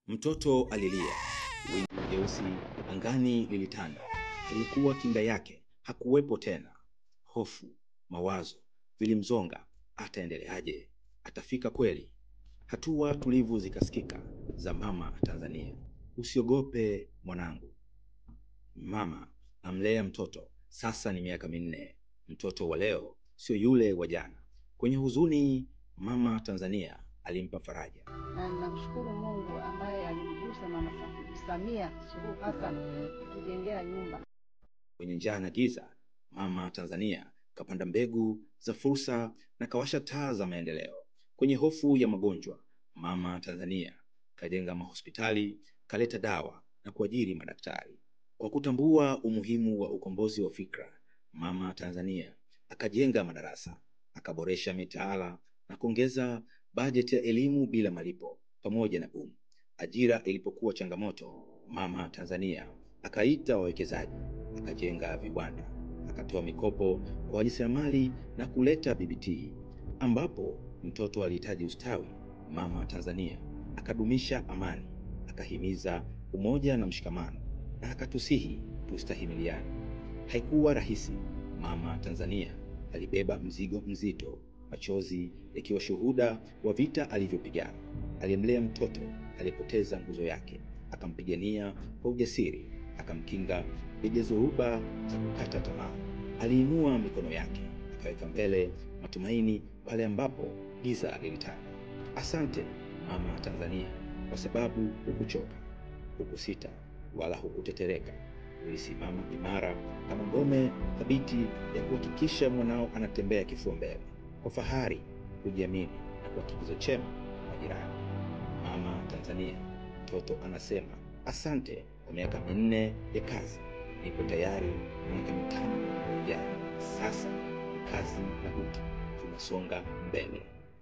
Mtoto alilia. Wingu jeusi angani lilitanda. Ilikuwa kinga yake, hakuwepo tena. Hofu, mawazo vilimzonga. Ataendeleaje? Atafika kweli? Hatua tulivu zikasikika za mama Tanzania. Usiogope mwanangu. Mama amlea mtoto sasa ni miaka minne. Mtoto wa leo sio yule wa jana. Kwenye huzuni, mama Tanzania alimpa faraja. Na namshukuru Mungu ambaye alimgusa mama Samia Suluhu Hassan kutujengea nyumba. Kwenye njaa na giza, mama Tanzania kapanda mbegu za fursa na kawasha taa za maendeleo. Kwenye hofu ya magonjwa, mama Tanzania kajenga mahospitali, kaleta dawa na kuajiri madaktari. Kwa kutambua umuhimu wa ukombozi wa fikra, mama Tanzania akajenga madarasa, akaboresha mitaala na kuongeza bajeti ya elimu bila malipo pamoja na boom. Ajira ilipokuwa changamoto, mama Tanzania akaita wawekezaji, akajenga viwanda, akatoa mikopo kwa wajasiriamali na kuleta BBT. Ambapo mtoto alihitaji ustawi, mama Tanzania akadumisha amani, akahimiza umoja na mshikamano na akatusihi tustahimiliane. Haikuwa rahisi. Mama Tanzania alibeba mzigo mzito, machozi yakiwa shuhuda wa vita alivyopigana. Alimlea mtoto alipoteza nguzo yake, akampigania kwa ujasiri, akamkinga dhidi ya dhoruba za kukata tamaa. Aliinua mikono yake, akaweka mbele matumaini pale ambapo giza lilitanda. Asante mama Tanzania, kwa sababu hukuchoka, hukusita wala hukutetereka. Ulisimama imara kama ngome thabiti ya kuhakikisha mwanao anatembea kifua mbele, kwa fahari, kujiamini na kwa kigezo chema kwa jirani. Mama Tanzania, mtoto anasema asante kwa miaka minne ya kazi. Nipo tayari miaka mitano ijayo. Sasa ni kazi na utu, tunasonga mbele.